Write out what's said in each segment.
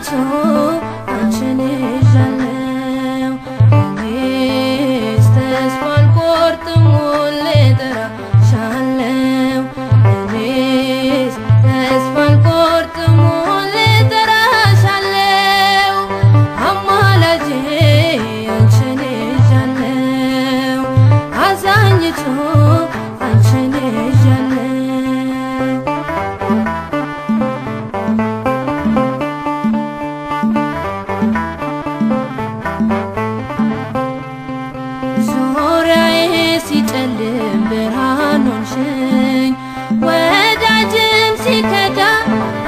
አዛኝቱ አንቺን ይዣለሁ እኔስ ተስፋ አልቆርጥም ሁሌ እጠራሻለሁ እኔስ ተስፋ አልቆርጥም ሁሌ እጠራሻለሁ አማላጄ አንቺን ይዣለሁ አዛኝቱ አንቺን ይዣለሁ ሲጨልም ብርሃን ሆንሽኝ ወዳጅም ሲከዳ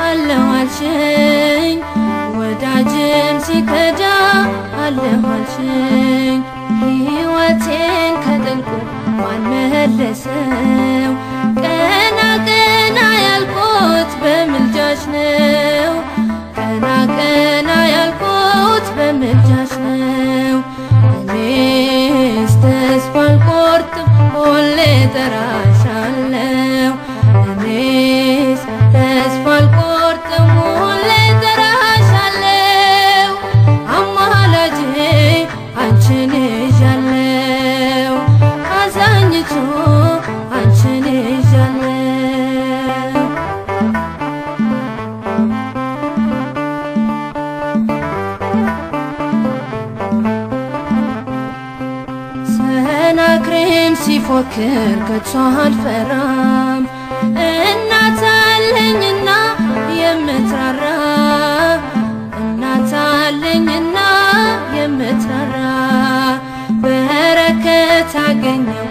አለሁ አልሽኝ ወዳጅም ሲከዳ አለሁ አልሽኝ ሕይወቴን ከጥልቁ ማን መለሰው ቀና ቀና ያልኩት በምልጃሽ ነው ቀና ቀና ያልኩት በምልጃሽ ነው እኔስ ተስፋ አልቆርጥም ሁሌ እጠራሻለሁ እኔስ ተስፋ አልቆርጥም ሁሌ እጠራሻለሁ አማላጄ አንቺን ይዣለሁ አዛኝቱ አንቺን ይዣለሁ ሰናክሬም ሲፎክር ከቶ አልፈራም እናት አለኝና የምትራራ እናት አለኝና የምትራራ በረከት አገኘው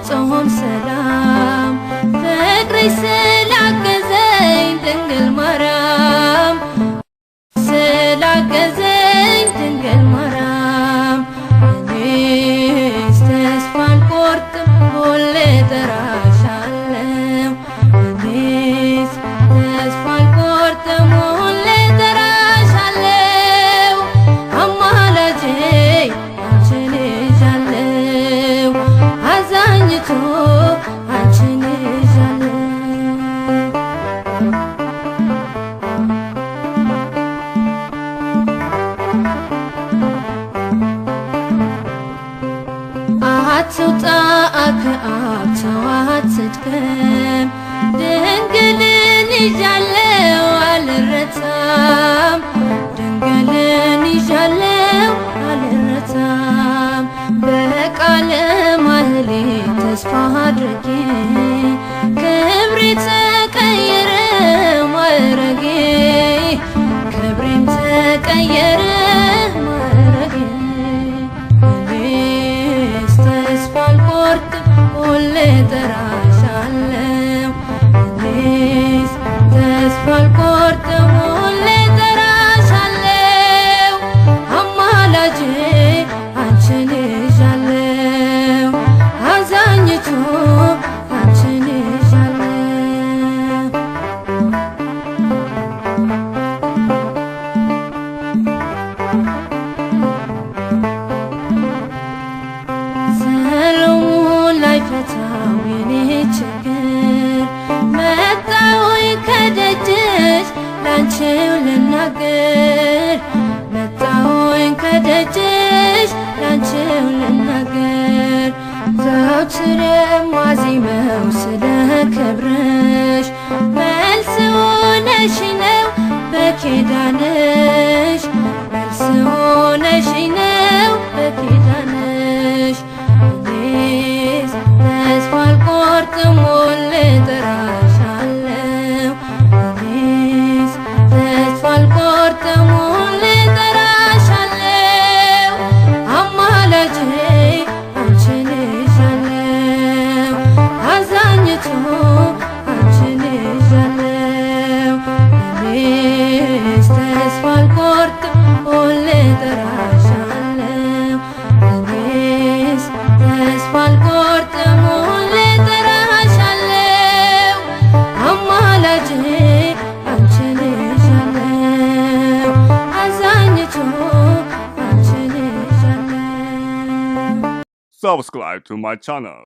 ፍጹም ሰላም ፍቅርሽ ስላገዘኝ ድንግል ማርያም ስላገዘኝ ድንግል ማርያም እኔስ ተስፋ አልቆርጥም ሁሌ እጠራሻለሁ እኔስ ተስፋ አልቆርጥም ሁሌ እጠራሻለሁ አማላጄ አንቺን ይዣለሁ አዛኝቱ አንቺን ይዣለሁ አትውጣ ከአብ ተዋት ስትቀም ድንግልን ይዣለሁ አልረታም ድንግልን ይዣለሁ አልረታም በቃለ ማህሌት ተስፋ አድርጌ ክብሬ ተቀየረ ማዕረጌ ክብሬም ተቀየረ ማዕረጌ ተስፋ አልቆርጥም ሁሌ እጠራሻለሁ እኔስ ተስፋ አልቆርጥም ሁሌ እጠራሻለሁ አማላጄ አንቺን ይዣለሁ አዛኝቱ አንቺን ይዣለሁ ሰሎሞን ላይፈታው የኔ ችግር መጣሁኝ ከደጅሽ ላንቺው ልናገር መጣሁኝ ከደጅሽ ላንቺው ልናገር ዘወትር የማዜመው ስለ ክብርሽ መልስ ሆነሽ ነው በኪዳንሽ መልስ ሆነሽ ነው በኪዳንሽ እኔስ ተስፋ አልቆርጥም ሁሌ እጠራሻለሁ እኔስ ተስፋ አልቆርጥም ሁሌ እጠራሻለሁ አማላጄ አንቺን ይዣለሁ አዛኝቱ አንቺን ይዣለሁ እኔስ ተስፋ አልቆርጥም ሁሌ እጠራሻለሁ እኔስ ተስፋ አልቆርጥም ሁሌ እጠራሻለሁ አማላጄ አንቺን ይዣለሁ አዛኝቱ አንቺን ይዣለሁ Subscribe to my channel.